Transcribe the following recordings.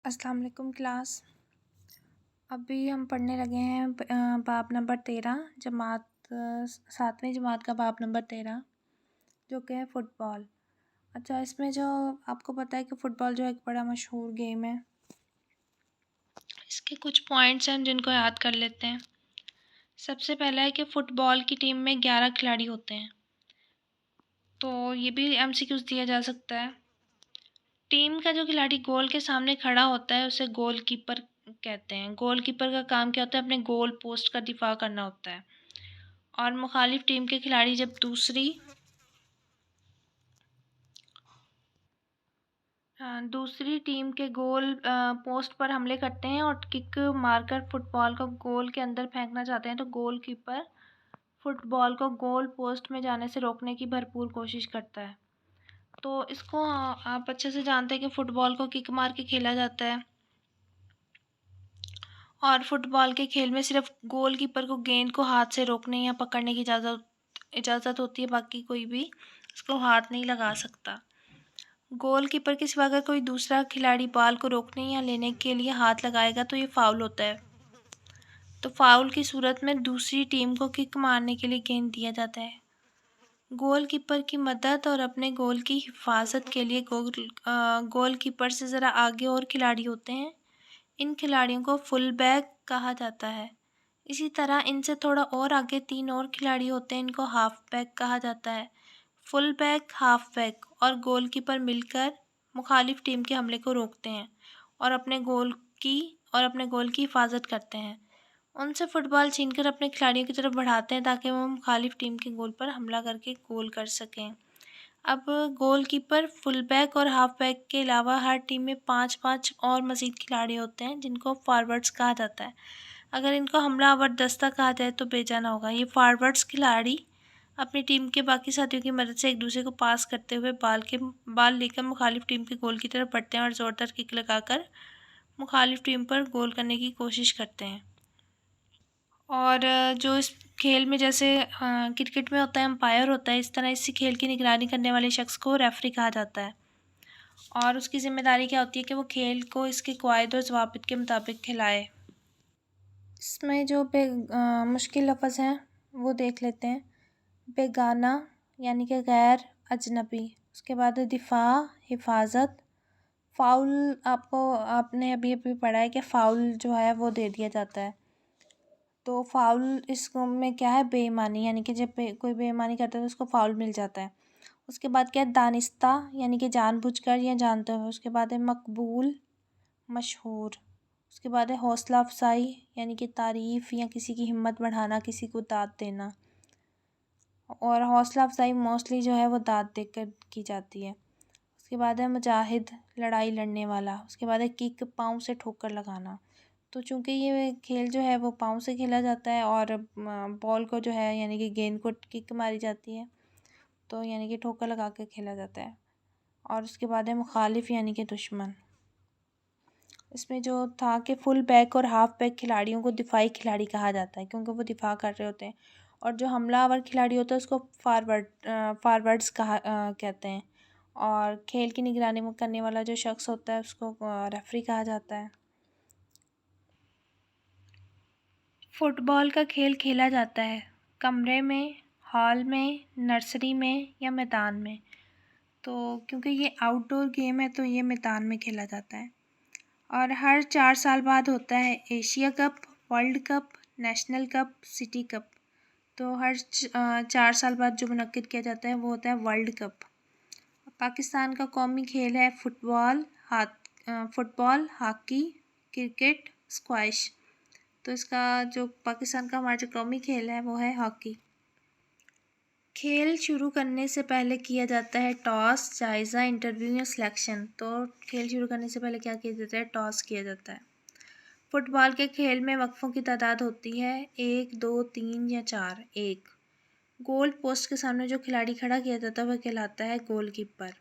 अस्सलाम वालेकुम क्लास। अभी हम पढ़ने लगे हैं बाब नंबर 13 जमात 7वीं जमात का बाब नंबर 13 जो कि है फ़ुटबॉल। अच्छा, इसमें जो आपको पता है कि फ़ुटबॉल जो है एक बड़ा मशहूर गेम है। इसके कुछ पॉइंट्स हैं जिनको याद कर लेते हैं। सबसे पहला है कि फ़ुटबॉल की टीम में 11 खिलाड़ी होते हैं, तो ये भी एमसीक्यूज़ दिया जा सकता है। टीम का जो खिलाड़ी गोल के सामने खड़ा होता है उसे गोलकीपर कहते हैं। गोलकीपर का काम क्या होता है? अपने गोल पोस्ट का दिफा करना होता है। और मुखालिफ टीम के खिलाड़ी जब दूसरी टीम के गोल पोस्ट पर हमले करते हैं और किक मारकर फुटबॉल को गोल के अंदर फेंकना चाहते हैं, तो गोलकीपर फुटबॉल को गोल पोस्ट में जाने से रोकने की भरपूर कोशिश करता है। तो इसको आप अच्छे से जानते हैं कि फ़ुटबॉल को किक मार के खेला जाता है और फुटबॉल के खेल में सिर्फ गोलकीपर को गेंद को हाथ से रोकने या पकड़ने की इजाज़त होती है, बाकी कोई भी इसको हाथ नहीं लगा सकता। गोलकीपर के सिवा अगर कोई दूसरा खिलाड़ी बॉल को रोकने या लेने के लिए हाथ लगाएगा तो ये फाउल होता है। तो फाउल की सूरत में दूसरी टीम को किक मारने के लिए गेंद दिया जाता है। गोलकीपर की मदद और अपने गोल की हिफाजत के लिए गोलकीपर से ज़रा आगे और खिलाड़ी होते हैं। इन खिलाड़ियों को फुल बैक कहा जाता है। इसी तरह इनसे थोड़ा और आगे 3 और खिलाड़ी होते हैं, इनको हाफ बैक कहा जाता है। फुल बैक, हाफ बैक और गोलकीपर मिलकर मुखालिफ टीम के हमले को रोकते हैं और अपने गोल की हिफाजत करते हैं। उनसे फुटबॉल छीनकर अपने खिलाड़ियों की तरफ बढ़ाते हैं ताकि वो मुखालिफ टीम के गोल पर हमला करके गोल कर सकें। अब गोलकीपर, फुल बैक और हाफ बैक के अलावा हर टीम में 5-5 और मज़ीद खिलाड़ी होते हैं जिनको फॉरवर्ड्स कहा जाता है। अगर इनको हमलावर दस्ता कहा जाए तो बेजाना होगा। ये फॉरवर्ड्स खिलाड़ी अपनी टीम के बाकी साथियों की मदद से एक दूसरे को पास करते हुए बाल लेकर मुखालिफ टीम के गोल की तरफ बढ़ते हैं और ज़ोरदार किक लगाकर मुखालिफ टीम पर गोल करने की कोशिश करते हैं। और जो इस खेल में जैसे क्रिकेट में होता है अंपायर होता है, इस तरह इसी खेल की निगरानी करने वाले शख्स को रेफरी कहा जाता है। और उसकी ज़िम्मेदारी क्या होती है कि वो खेल को इसके क़वाइद और ज़वाबित के मुताबिक खिलाए। इसमें जो मुश्किल लफ्ज़ हैं वो देख लेते हैं। बेगाना यानी कि गैर अजनबी, उसके बाद दिफा, हिफाजत, फ़ाउल। आपने अभी अभी पढ़ा है कि फ़ाउल जो है वो दे दिया जाता है। तो फ़ाउल इसको में क्या है? बेईमानी, यानी कि जब कोई बेईमानी करता है तो उसको फ़ाउल मिल जाता है। उसके बाद क्या है? दानिस्ता यानी कि जानबूझकर या जानते हुए। उसके बाद है मकबूल, मशहूर। उसके बाद है हौसला अफजाई यानी कि तारीफ़ या किसी की हिम्मत बढ़ाना, किसी को दाद देना। और हौसला अफजाई मोस्टली जो है वो दाद देकर की जाती है। उसके बाद है मुजाहिद, लड़ाई लड़ने वाला। उसके बाद है किक, पाँव से ठोकर लगाना। तो चूँकि ये खेल जो है वो पाँव से खेला जाता है और बॉल को जो है यानी कि गेंद को किक मारी जाती है, तो यानी कि ठोकर लगा के खेला जाता है। और उसके बाद है मुखालिफ यानी कि दुश्मन। इसमें जो था कि फुल बैक और हाफ बैक खिलाड़ियों को दिफाई खिलाड़ी कहा जाता है क्योंकि वो दिफा कर रहे होते हैं। और जो हमलावर खिलाड़ी होता है उसको फॉरवर्ड्स कहते हैं। और खेल की निगरानी करने वाला जो शख्स होता है उसको रेफरी कहा जाता है। फ़ुटबॉल का खेल खेला जाता है कमरे में, हॉल में, नर्सरी में या मैदान में। तो क्योंकि ये आउटडोर गेम है तो ये मैदान में खेला जाता है। और हर 4 साल बाद होता है Asia cup, world cup, national cup, city cup. तो हर 4 साल बाद जो मुनक्किद किया जाता है वो होता है वर्ल्ड कप। पाकिस्तान का कौमी खेल है फुटबॉल, हॉकी, क्रिकेट, स्क्वैश। तो इसका जो पाकिस्तान का हमारा जो कौमी खेल है वो है हॉकी। खेल शुरू करने से पहले किया जाता है टॉस, जायज़ा, इंटरव्यू या सिलेक्शन। तो खेल शुरू करने से पहले क्या किया जाता है? टॉस किया जाता है। फुटबॉल के खेल में वक्फ़ों की तादाद होती है 1, 2, 3 या 4। 1 गोल पोस्ट के सामने जो खिलाड़ी खड़ा किया जाता है वह कहलाता है गोलकीपर।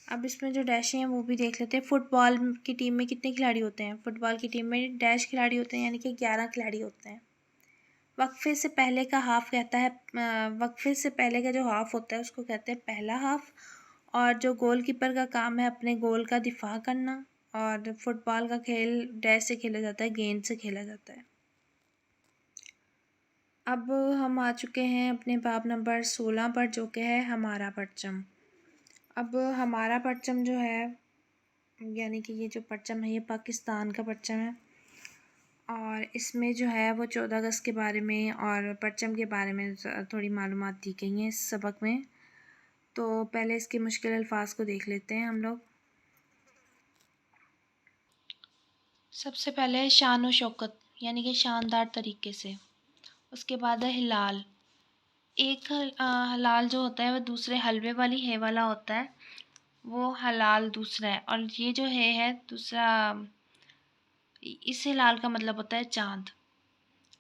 अब इसमें जो डैश हैं वो भी देख लेते हैं। फुटबॉल की टीम में कितने खिलाड़ी होते हैं? फुटबॉल की टीम में डैश खिलाड़ी होते हैं यानी कि 11 खिलाड़ी होते हैं। वक्फे से पहले का हाफ कहता है वक्फे से पहले का जो हाफ होता है उसको कहते हैं पहला हाफ। और जो गोलकीपर का काम है अपने गोल का दिफा करना। और फुटबॉल का खेल डैश से खेला जाता है, गेंद से खेला जाता है। अब हम आ चुके हैं अपने बाब नंबर 16 पर, जो कि है हमारा परचम। अब हमारा परचम जो है, यानी कि ये जो परचम है ये पाकिस्तान का परचम है, और इसमें जो है वो 14 अगस्त के बारे में और परचम के बारे में थोड़ी मालूमात दी गई हैं इस सबक में। तो पहले इसके मुश्किल अल्फाज को देख लेते हैं हम लोग। सबसे पहले है शान व शौकत, यानी कि शानदार तरीके से। उसके बाद है हिलाल। एक हलाल जो होता है वो दूसरे हलवे वाली है वाला होता है, वो हलाल दूसरा है। और ये जो है दूसरा, इस हिलाल का मतलब होता है चाँद।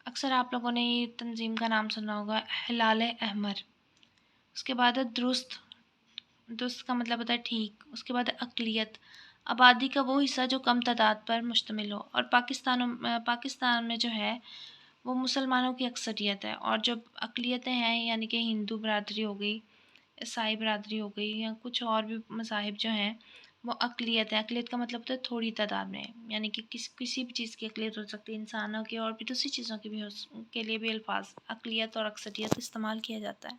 अक्सर आप लोगों ने ये तंजीम का नाम सुना होगा, हिलाल अहमर। उसके बाद है दुरुस्त। दुरुस्त का मतलब होता है ठीक। उसके बाद है अक़लियत, आबादी का वो हिस्सा जो कम तादाद पर मुश्तमिल हो। और पाकिस्तान में जो है वो मुसलमानों की अक्सरियत है, और जो अक़लियतें हैं यानी कि हिंदू बरादरी हो गई, ईसाई बरादरी हो गई, या कुछ और भी मज़ाहिब जो हैं वो अक़लियत है। अक़लियत का मतलब होता है थोड़ी तादाद में, यानी कि किसी भी चीज़ की अक़लियत हो सकती है, इंसानों की और भी दूसरी चीज़ों की भी के लिए भी अल्फाज अक़लियत और अक्सरियत इस्तेमाल किया जाता है।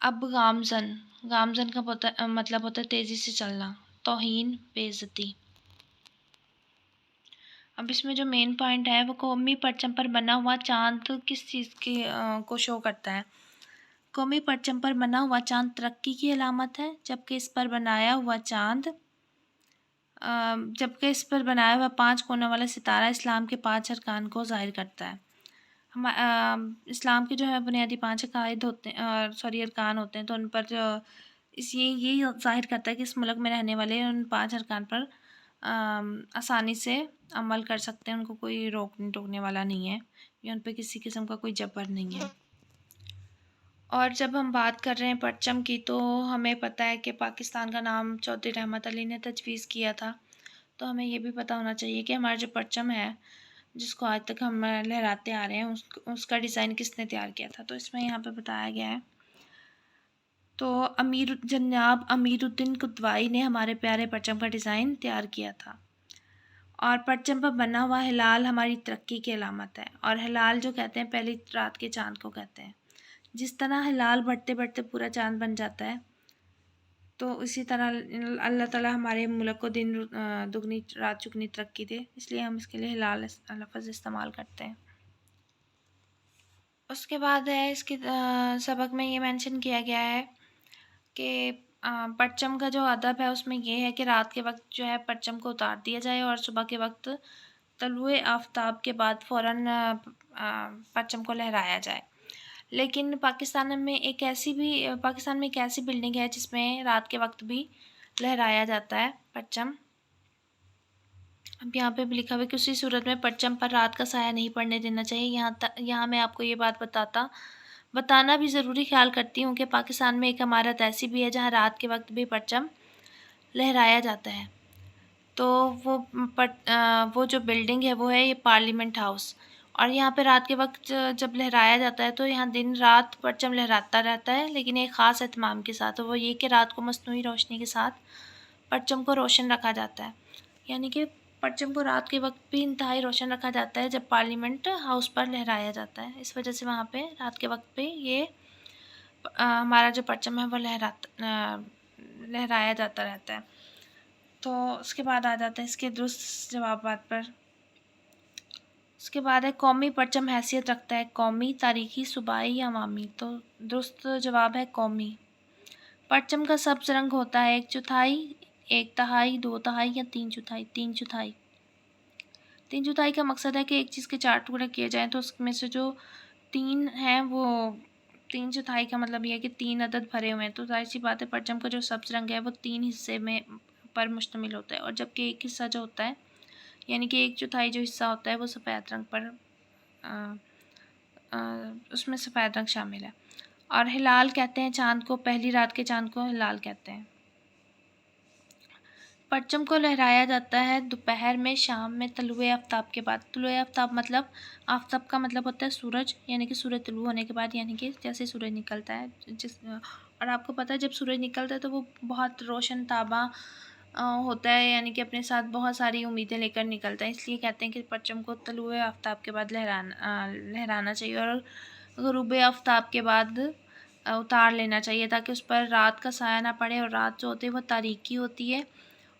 अब गामज़न। गामज़न का मतलब होता है तेज़ी से चलना, तौहीन, बेइज्जती। अब इसमें जो मेन पॉइंट है वो कौमी परचम पर बना हुआ चाँद किस चीज़ की को शो करता है। कौमी परचम पर बना हुआ चाँद तरक्की की अलामत है, जबकि इस पर बनाया हुआ 5 कोनों वाला सितारा इस्लाम के 5 अरकान को ज़ाहिर करता है। इस्लाम के जो है बुनियादी 5 अकायद होते हैं, अरकान होते हैं, तो उन पर जो यही ज़ाहिर करता है कि इस मुल्क में रहने वाले उन 5 अरकान पर आसानी से अमल कर सकते हैं, उनको कोई रोकने टोकने वाला नहीं है, या उन पर किसी किस्म का कोई जबर नहीं है। और जब हम बात कर रहे हैं परचम की, तो हमें पता है कि पाकिस्तान का नाम चौधरी रहमत अली ने तजवीज़ किया था। तो हमें ये भी पता होना चाहिए कि हमारा जो परचम है, जिसको आज तक हम लहराते आ रहे हैं, उसका डिज़ाइन किसने तैयार किया था। तो इसमें यहाँ पे बताया गया है, तो जनाब अमीरुद्दीन कुतवाई ने हमारे प्यारे परचम का डिज़ाइन तैयार किया था। और परचम पर बना हुआ हिलाल हमारी तरक्की की अलामत है। और हिलाल जो कहते हैं पहली रात के चाँद को कहते हैं। जिस तरह हिलाल बढ़ते बढ़ते पूरा चाँद बन जाता है, तो इसी तरह अल्लाह ताला हमारे मुल्क को दिन दुगनी रात चुगनी तरक्की दे, इसलिए हम इसके लिए हिलाल लफ्ज़ इस्तेमाल करते हैं। उसके बाद है इसके सबक में ये मेंशन किया गया है कि परचम का जो अदब है उसमें ये है कि रात के वक्त जो है परचम को उतार दिया जाए, और सुबह के वक्त तलुए आफ़ताब के बाद फ़ौरन परचम को लहराया जाए। लेकिन पाकिस्तान में एक ऐसी बिल्डिंग है जिसमें रात के वक्त भी लहराया जाता है परचम। अब यहाँ पे भी लिखा हुआ है कि उसी सूरत में परचम पर रात का साया नहीं पड़ने देना चाहिए। यहाँ मैं आपको ये बात बताना भी ज़रूरी ख्याल करती हूँ कि पाकिस्तान में एक इमारत ऐसी भी है जहाँ रात के वक्त भी परचम लहराया जाता है। तो वो जो बिल्डिंग है वो है ये पार्लियामेंट हाउस, और यहाँ पे रात के वक्त जब लहराया जाता है तो यहाँ दिन रात परचम लहराता रहता है, लेकिन एक ख़ास एहतमाम के साथ। वो ये कि रात को मसनूई रोशनी के साथ परचम को रोशन रखा जाता है, यानी कि परचम को रात के वक्त भी इंतहाई रोशन रखा जाता है जब पार्लियामेंट हाउस पर लहराया जाता है। इस वजह से वहाँ पे रात के वक्त पे ये हमारा जो परचम है वो लहराया जाता रहता है। तो उसके बाद आ जाता है इसके दुरुस्त जवाबात पर। उसके बाद है कौमी परचम हैसियत रखता है कौमी, तारीखी, सूबाई या अवामी। तो दुरुस्त जवाब है कौमी। परचम का सब्ज़ रंग होता है 1/4, 1/3, 2/3 या 3/4। 3/4। 3/4 का मकसद है कि एक चीज़ के 4 टुकड़े किए जाएँ, तो उसमें से जो 3 हैं वो 3/4 का मतलब ये है कि 3 अदद भरे हुए हैं। तो ज़ाहिर सी बात है परचम का जो सब्ज़ रंग है वो 3 हिस्से में पर मुश्तमिल होता है, और जबकि एक हिस्सा जो होता है, यानी कि 1/4 जो हिस्सा होता है वो सफ़ेद रंग पर उसमें सफ़ेद रंग शामिल है। और हिलाल कहते हैं चाँद को, पहली रात के चाँद को हिलाल कहते हैं। परचम को लहराया जाता है दोपहर में, शाम में, तलुए आफ़ताब के बाद। तलुए आफ़ताब मतलब, आफ़ताब का मतलब होता है सूरज, यानी कि सूरज तुलू होने के बाद, यानी कि जैसे सूरज निकलता है और आपको पता है जब सूरज निकलता है तो वो बहुत रोशन ताबा होता है, यानी कि अपने साथ बहुत सारी उम्मीदें लेकर निकलता है। इसलिए कहते हैं कि परचम को तलुए आफ्ताब के बाद लहराना चाहिए और ग़ुरूब आफ्ताब के बाद उतार लेना चाहिए, ताकि उस पर रात का साया ना पड़े। और रात जो होती है वो तारीकी होती है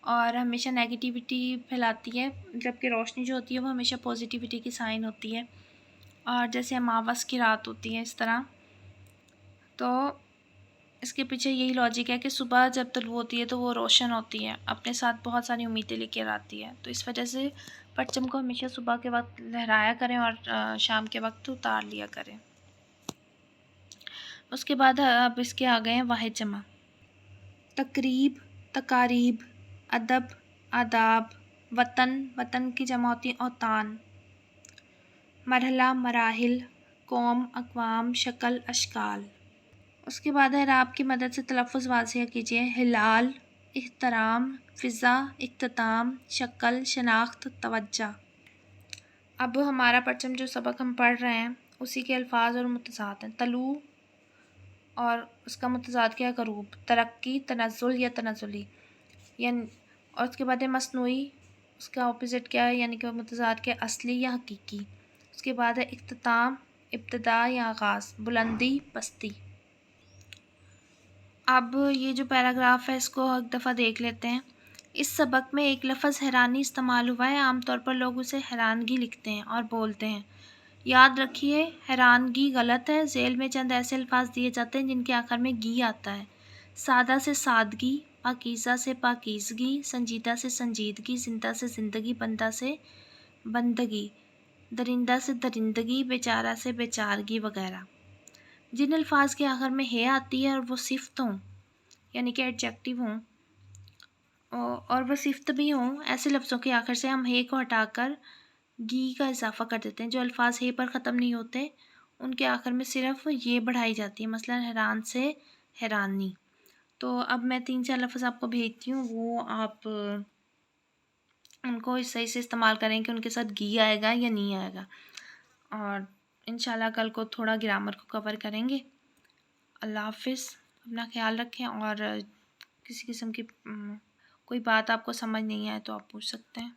और हमेशा नेगेटिविटी फैलाती है, जबकि रोशनी जो होती है वो हमेशा पॉजिटिविटी की साइन होती है। और जैसे अमावस की रात होती है इस तरह। तो इसके पीछे यही लॉजिक है कि सुबह जब तलुआ होती है तो वो रोशन होती है, अपने साथ बहुत सारी उम्मीदें लेकर आती है। तो इस वजह से परचम को हमेशा सुबह के वक्त लहराया करें और शाम के वक्त उतार लिया करें। उसके बाद अब इसके आ गए हैं वाहिद जमा। तकरीब, तकारीब, अदब, आदाब, वतन, वतन की जमा होती है औतान, मरहला, मराहिल, कौम, अक़वाम, शक्ल, अशकाल। उसके बाद है राब की मदद से तलफ़्फ़ुज़ वाज़िह कीजिए। हिलाल, इहतराम, फ़िज़ा, इख्तिताम, शक्ल, शनाख्त, तवज्जा। अब हमारा परचम जो सबक हम पढ़ रहे हैं उसी के अल्फ़ाज़ और मुतज़ाद हैं। तलू और उसका मुतज़ाद क्या है? ग़रूब, तरक्की, तनज़्ज़ुल या तनज़्ज़ुली, यानी। और उसके बाद है मस्नूई, उसका ऑपोज़िट क्या है? यानी कि मुतज़ाद क्या है? असली या हकीकी। उसके बाद है इख्तिताम, इब्तिदा या आगाज़, बुलंदी, पस्ती। अब ये जो पैराग्राफ है इसको एक दफ़ा देख लेते हैं। इस सबक में एक लफ़्ज़ हैरानी इस्तेमाल हुआ है। आमतौर पर लोग उसे हैरानगी लिखते हैं और बोलते हैं। याद रखिए, हैरानगी गलत है। ज़ेल में चंद ऐसे अल्फाज दिए जाते हैं जिनके आखिर में गी आता है। सादा से सादगी, पाकीज़ा से पाकीज़गी, संजीदा से संजीदगी, ज़िंदा से ज़िंदगी, बंदा से बंदगी, दरिंदा से दरिंदगी, बेचारा से बेचारगी वगैरह। जिन अल्फाज के आखिर में है आती है और वो सिफ़त हों, यानी कि एडजेक्टिव हों, और वह सिफ़त भी हों, ऐसे लफ्ज़ों के आखिर से हम हे को हटाकर गी का इजाफ़ा कर देते हैं। जो अल्फाज हे पर ख़त्म नहीं होते उनके आखिर में सिर्फ़ ये बढ़ाई जाती है। मसलन हैरान से हैरानी। तो अब मैं 3-4 लफ्ज़ आपको भेजती हूँ, वो आप उनको सही से इस्तेमाल करें कि उनके साथ गी आएगा या नहीं आएगा। और इंशाल्लाह कल को थोड़ा ग्रामर को कवर करेंगे। अल्लाह हाफ़िज़। अपना ख़्याल रखें और किसी किस्म की कोई बात आपको समझ नहीं आए तो आप पूछ सकते हैं।